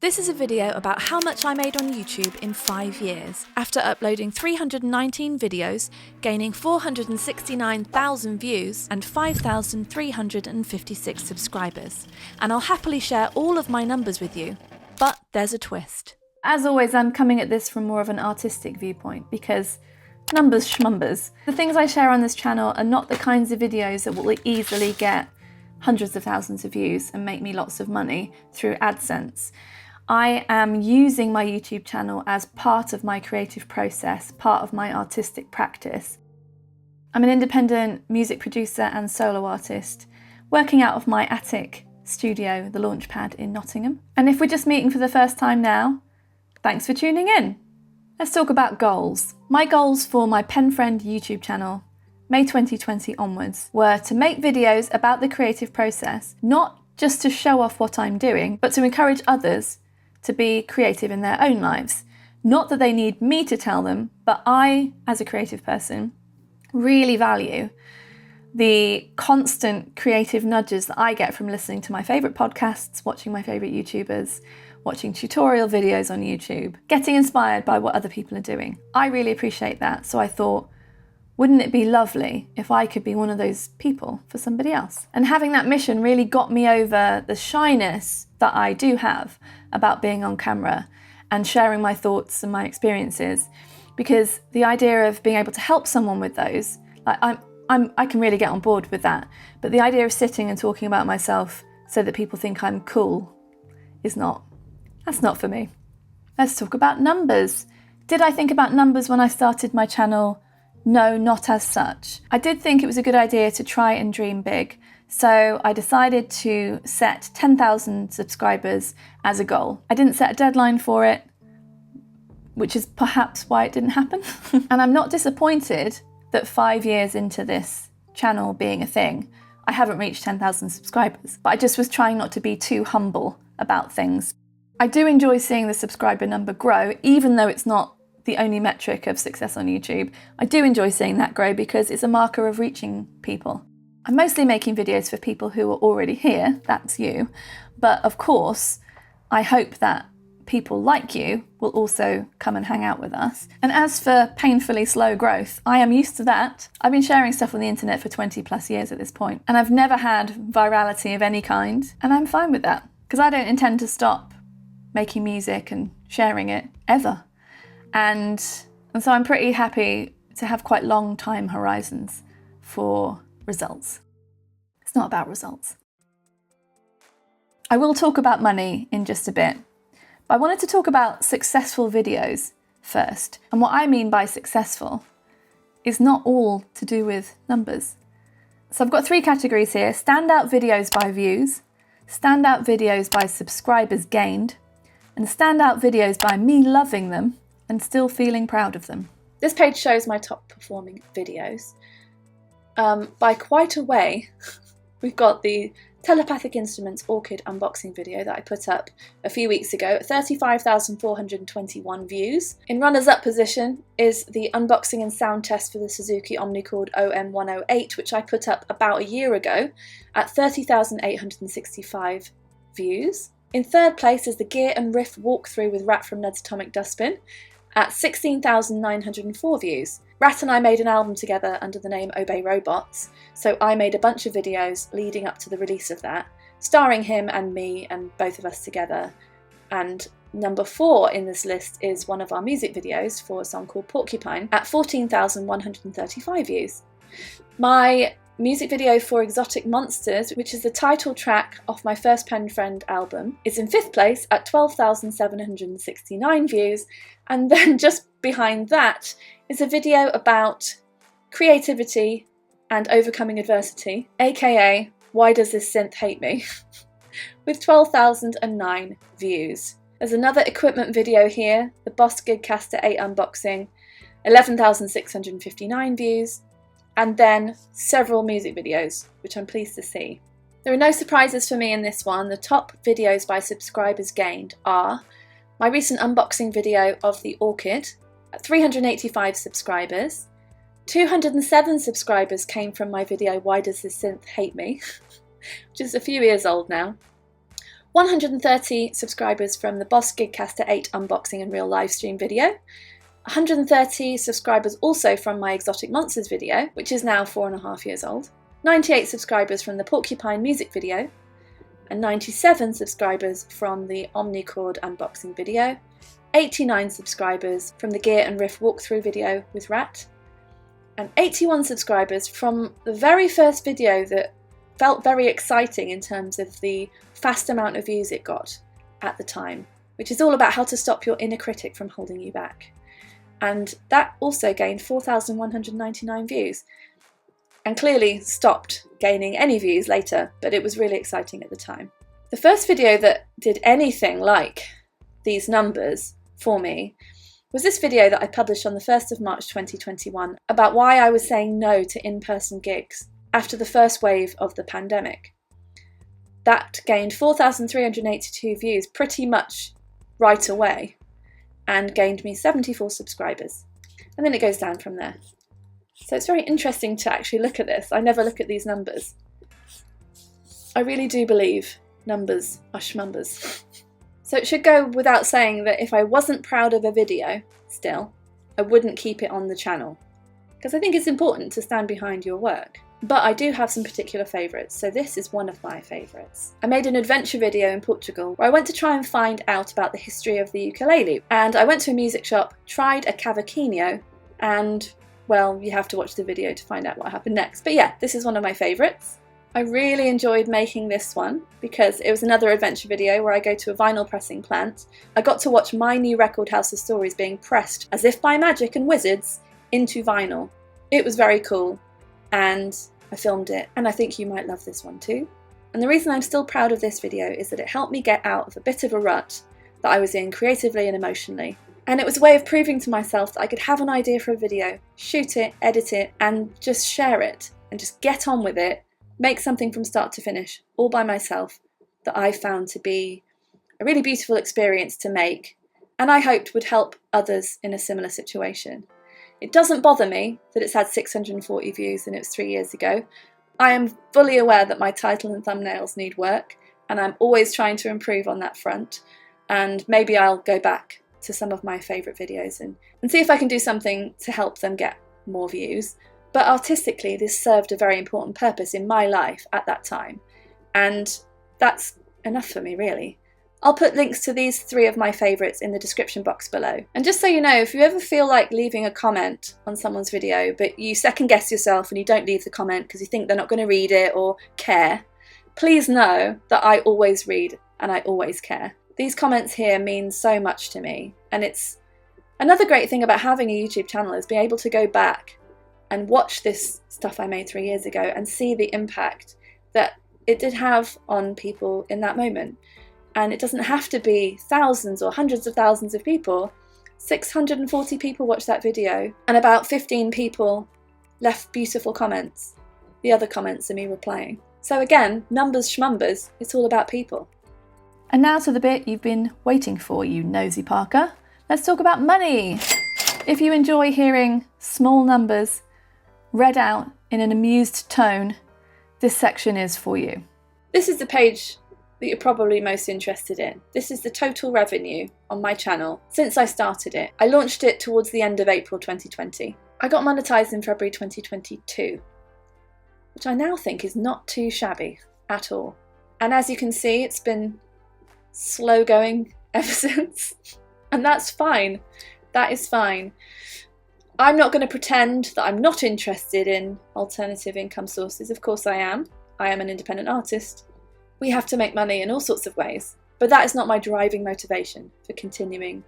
This is a video about how much I made on YouTube in 5 years, after uploading 319 videos, gaining 469,000 views and 5,356 subscribers. And I'll happily share all of my numbers with you, but there's a twist. As always, I'm coming at this from more of an artistic viewpoint because numbers schmumbers. The things I share on this channel are not the kinds of videos that will easily get hundreds of thousands of views and make me lots of money through AdSense. I am using my YouTube channel as part of my creative process, part of my artistic practice. I'm an independent music producer and solo artist, working out of my attic studio, the Launchpad in Nottingham. And if we're just meeting for the first time now, thanks for tuning in. Let's talk about goals. My goals for my pen friend YouTube channel, May 2020 onwards, were to make videos about the creative process, not just to show off what I'm doing, but to encourage others to be creative in their own lives. Not that they need me to tell them, but I, as a creative person, really value the constant creative nudges that I get from listening to my favourite podcasts, watching my favourite YouTubers, watching tutorial videos on YouTube, getting inspired by what other people are doing. I really appreciate that, so I thought, wouldn't it be lovely if I could be one of those people for somebody else? And having that mission really got me over the shyness that I do have about being on camera and sharing my thoughts and my experiences, because the idea of being able to help someone with those, like I can really get on board with that. But the idea of sitting and talking about myself so that people think I'm cool that's not for me. Let's talk about numbers. Did I think about numbers when I started my channel? No, not as such. I did think it was a good idea to try and dream big. So I decided to set 10,000 subscribers as a goal. I didn't set a deadline for it, which is perhaps why it didn't happen. And I'm not disappointed that 5 years into this channel being a thing, I haven't reached 10,000 subscribers, but I just was trying not to be too humble about things. I do enjoy seeing the subscriber number grow, even though it's not the only metric of success on YouTube. I do enjoy seeing that grow because it's a marker of reaching people. I'm mostly making videos for people who are already here, that's you, but of course, I hope that people like you will also come and hang out with us. And as for painfully slow growth, I am used to that. I've been sharing stuff on the internet for 20 plus years at this point, and I've never had virality of any kind, and I'm fine with that, because I don't intend to stop making music and sharing it, ever. And so I'm pretty happy to have quite long time horizons for results. It's not about results. I will talk about money in just a bit, but I wanted to talk about successful videos first. And what I mean by successful is not all to do with numbers. So I've got 3 categories here: standout videos by views, standout videos by subscribers gained, and standout videos by me loving them and still feeling proud of them. This page shows my top performing videos. By quite a way, we've got the Telepathic Instruments Orchid unboxing video that I put up a few weeks ago at 35,421 views. In runners-up position is the unboxing and sound test for the Suzuki Omnichord OM108, which I put up about a year ago at 30,865 views. In third place is the Gear and Riff walkthrough with Rat from Ned's Atomic Dustbin at 16,904 views. Rat and I made an album together under the name Obey Robots, so I made a bunch of videos leading up to the release of that, starring him and me and both of us together. And number 4 in this list is one of our music videos for a song called Porcupine at 14,135 views. My music video for Exotic Monsters, which is the title track off my first Pen Friend album, is in 5th place at 12,769 views, and then just behind that is a video about creativity and overcoming adversity, aka Why Does This Synth Hate Me, with 12,009 views. There's another equipment video here, the Boss Gigcaster 8 unboxing, 11,659 views, and then several music videos, which I'm pleased to see. There are no surprises for me in this one. The top videos by subscribers gained are my recent unboxing video of the Orchid at 385 subscribers. 207 subscribers came from my video Why Does This Synth Hate Me, which is a few years old now. 130 subscribers from the Boss Gigcaster 8 unboxing and real live stream video. 130 subscribers also from my Exotic Monsters video, which is now 4.5 years old. 98 subscribers from the Porcupine music video. And 97 subscribers from the Omnicord unboxing video. 89 subscribers from the Gear and Riff walkthrough video with Rat. And 81 subscribers from the very first video that felt very exciting in terms of the fast amount of views it got at the time, which is all about how to stop your inner critic from holding you back. And that also gained 4,199 views and clearly stopped gaining any views later, but it was really exciting at the time. The first video that did anything like these numbers for me was this video that I published on the 1st of March 2021 about why I was saying no to in-person gigs after the first wave of the pandemic. That gained 4,382 views pretty much right away and gained me 74 subscribers. And then it goes down from there. So it's very interesting to actually look at this. I never look at these numbers. I really do believe numbers are schmumbers. So it should go without saying that if I wasn't proud of a video still, I wouldn't keep it on the channel, because I think it's important to stand behind your work. But I do have some particular favourites, so this is one of my favourites. I made an adventure video in Portugal where I went to try and find out about the history of the ukulele, and I went to a music shop, tried a cavaquinho, and, well, you have to watch the video to find out what happened next. But yeah, this is one of my favourites. I really enjoyed making this one because it was another adventure video where I go to a vinyl pressing plant. I got to watch my new record House of Stories being pressed, as if by magic and wizards, into vinyl. It was very cool, and I filmed it, and I think you might love this one too. And the reason I'm still proud of this video is that it helped me get out of a bit of a rut that I was in creatively and emotionally. And it was a way of proving to myself that I could have an idea for a video, shoot it, edit it, and just share it, and just get on with it, make something from start to finish, all by myself, that I found to be a really beautiful experience to make, and I hoped would help others in a similar situation. It doesn't bother me that it's had 640 views and it was 3 years ago. I am fully aware that my title and thumbnails need work, and I'm always trying to improve on that front, and maybe I'll go back to some of my favourite videos and see if I can do something to help them get more views. But artistically, this served a very important purpose in my life at that time, and that's enough for me, really. I'll put links to these 3 of my favourites in the description box below. And just so you know, if you ever feel like leaving a comment on someone's video, but you second guess yourself and you don't leave the comment because you think they're not going to read it or care, please know that I always read and I always care. These comments here mean so much to me, and it's another great thing about having a YouTube channel is being able to go back and watch this stuff I made 3 years ago and see the impact that it did have on people in that moment. And it doesn't have to be thousands or hundreds of thousands of people. 640 people watched that video, and about 15 people left beautiful comments. The other comments are me replying. So again, numbers schmumbers, it's all about people. And now to the bit you've been waiting for, you nosy Parker. Let's talk about money. If you enjoy hearing small numbers read out in an amused tone, this section is for you. This is the page that you're probably most interested in. This is the total revenue on my channel since I started it. I launched it towards the end of April 2020. I got monetized in February 2022, which I now think is not too shabby at all. And as you can see, it's been slow going ever since, and that's fine. That is fine. I'm not going to pretend that I'm not interested in alternative income sources. Of course I am. I am an independent artist. We have to make money in all sorts of ways, but that is not my driving motivation for continuing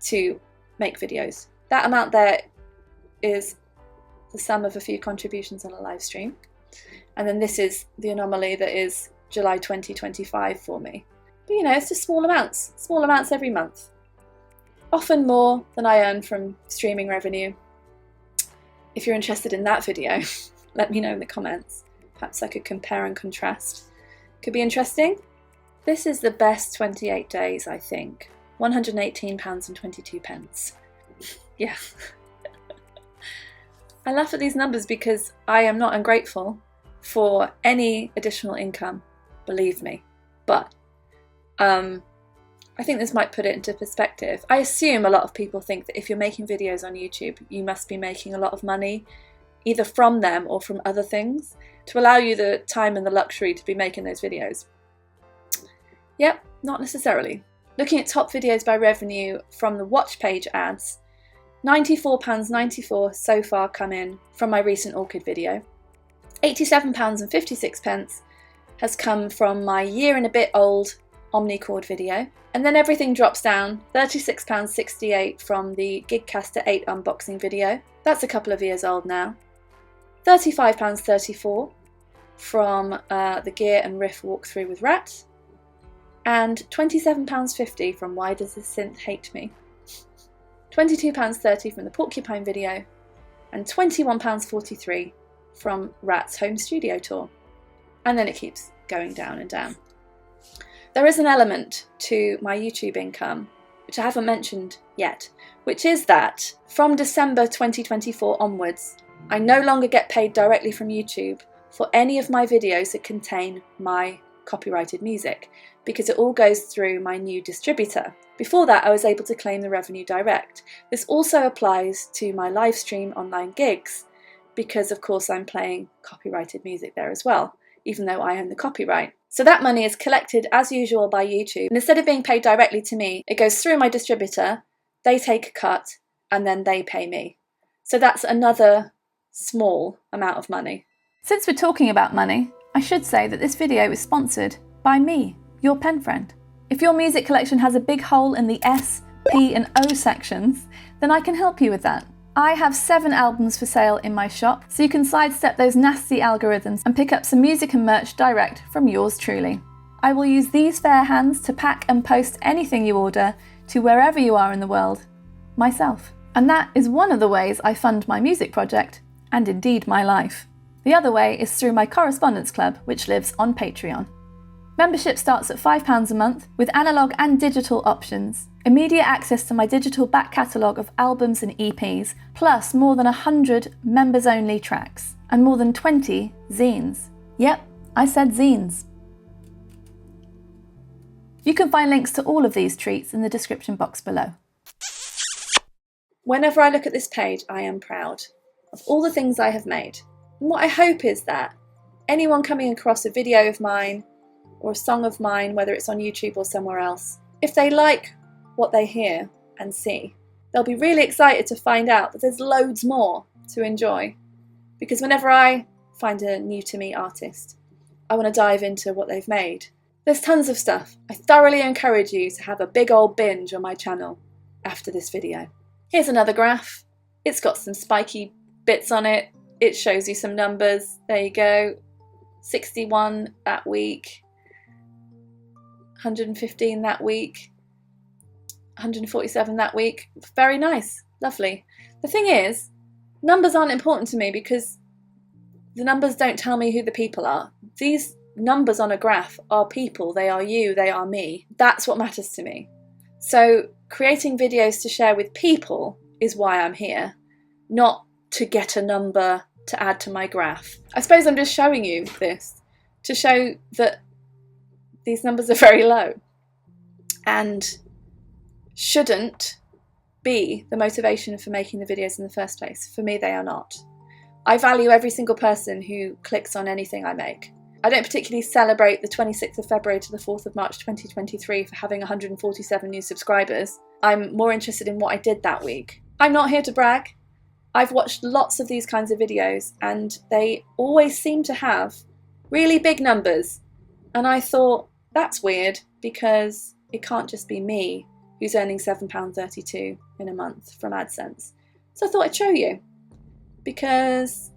to make videos. That amount there is the sum of a few contributions on a live stream, and then this is the anomaly that is July 2025 for me. But you know, it's just small amounts every month. Often more than I earn from streaming revenue. If you're interested in that video, let me know in the comments. Perhaps I could compare and contrast. Could be interesting. This is the best 28 days, I think. £118.22. Yeah. I laugh at these numbers because I am not ungrateful for any additional income, believe me. But I think this might put it into perspective. I assume a lot of people think that if you're making videos on YouTube, you must be making a lot of money, either from them or from other things, to allow you the time and the luxury to be making those videos. Yep, not necessarily. Looking at top videos by revenue from the watch page ads, £94.94 so far come in from my recent orchid video. £87.56 has come from my year and a bit old omnichord video. And then everything drops down, £36.68 from the Gigcaster 8 unboxing video. That's a couple of years old now. £35.34 from the gear and riff walkthrough with Rat. And £27.50 from Why Does This Synth Hate Me? £22.30 from the Porcupine video. And £21.43 from Rat's home studio tour. And then it keeps going down and down. There is an element to my YouTube income, which I haven't mentioned yet, which is that from December 2024 onwards, I no longer get paid directly from YouTube for any of my videos that contain my copyrighted music, because it all goes through my new distributor. Before that, I was able to claim the revenue direct. This also applies to my live stream online gigs, because of course I'm playing copyrighted music there as well, even though I own the copyright. So that money is collected as usual by YouTube, and instead of being paid directly to me, it goes through my distributor, they take a cut, and then they pay me. So that's another small amount of money. Since we're talking about money, I should say that this video is sponsored by me, your pen friend. If your music collection has a big hole in the S, P and O sections, then I can help you with that. I have 7 albums for sale in my shop, so you can sidestep those nasty algorithms and pick up some music and merch direct from yours truly. I will use these fair hands to pack and post anything you order to wherever you are in the world, myself. And that is one of the ways I fund my music project, and indeed my life. The other way is through my correspondence club, which lives on Patreon. Membership starts at £5 a month with analogue and digital options, immediate access to my digital back catalogue of albums and EPs, plus more than 100 members-only tracks, and more than 20 zines. Yep, I said zines. You can find links to all of these treats in the description box below. Whenever I look at this page, I am proud of all the things I have made. And what I hope is that anyone coming across a video of mine or a song of mine, whether it's on YouTube or somewhere else, if they like what they hear and see, they'll be really excited to find out that there's loads more to enjoy. Because whenever I find a new to me artist, I want to dive into what they've made. There's tons of stuff. I thoroughly encourage you to have a big old binge on my channel after this video. Here's another graph. It's got some spiky bits on it. It shows you some numbers. There you go. 61 that week. 115 that week. 147 that week. Very nice. Lovely. The thing is, numbers aren't important to me because the numbers don't tell me who the people are. These numbers on a graph are people. They are you. They are me. That's what matters to me. So creating videos to share with people is why I'm here, not to get a number to add to my graph. I suppose I'm just showing you this to show that these numbers are very low and shouldn't be the motivation for making the videos in the first place. For me, they are not. I value every single person who clicks on anything I make. I don't particularly celebrate the 26th of February to the 4th of March 2023 for having 147 new subscribers. I'm more interested in what I did that week. I'm not here to brag. I've watched lots of these kinds of videos and they always seem to have really big numbers. And I thought, that's weird because it can't just be me who's earning £7.32 in a month from AdSense. So I thought I'd show you, because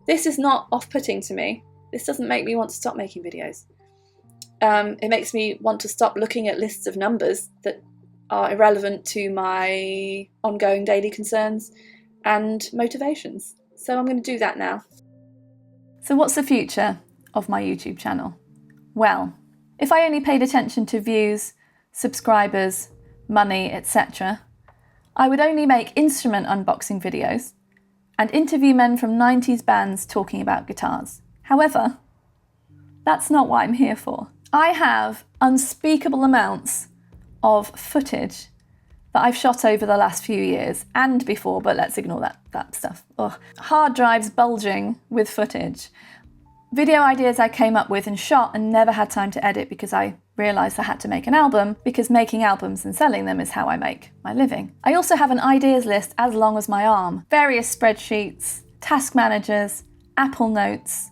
this is not off-putting to me. This doesn't make me want to stop making videos. It makes me want to stop looking at lists of numbers that are irrelevant to my ongoing daily concerns and motivations. So I'm going to do that now. So what's the future of my YouTube channel? Well, if I only paid attention to views, subscribers, money, etc., I would only make instrument unboxing videos and interview men from 90s bands talking about guitars. However, that's not what I'm here for. I have unspeakable amounts of footage that I've shot over the last few years and before, but let's ignore that stuff. Ugh. Hard drives bulging with footage. Video ideas I came up with and shot and never had time to edit because I realised I had to make an album, because making albums and selling them is how I make my living. I also have an ideas list as long as my arm. Various spreadsheets, task managers, Apple Notes,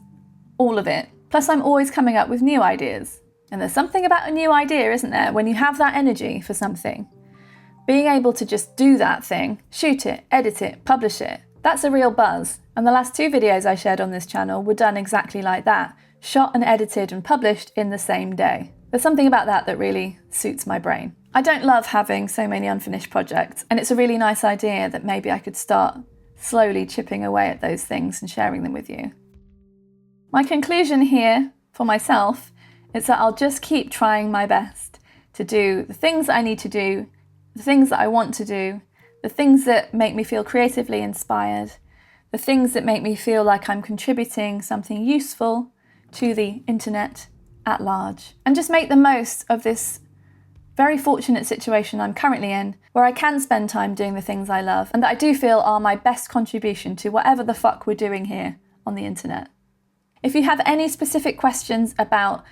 all of it. Plus I'm always coming up with new ideas. And there's something about a new idea, isn't there, when you have that energy for something. Being able to just do that thing, shoot it, edit it, publish it, that's a real buzz. And the last 2 videos I shared on this channel were done exactly like that, shot and edited and published in the same day. There's something about that really suits my brain. I don't love having so many unfinished projects, and it's a really nice idea that maybe I could start slowly chipping away at those things and sharing them with you. My conclusion here for myself is that I'll just keep trying my best to do the things that I need to do, the things that I want to do, the things that make me feel creatively inspired, the things that make me feel like I'm contributing something useful to the internet at large, and just make the most of this very fortunate situation I'm currently in, where I can spend time doing the things I love and that I do feel are my best contribution to whatever the fuck we're doing here on the internet. If you have any specific questions about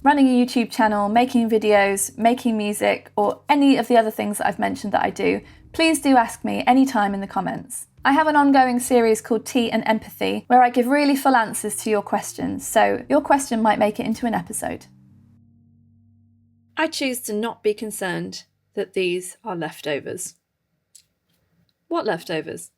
running a YouTube channel, making videos, making music, or any of the other things that I've mentioned that I do, please do ask me anytime in the comments. I have an ongoing series called Tea and Empathy, where I give really full answers to your questions, so your question might make it into an episode. I choose to not be concerned that these are leftovers. What leftovers?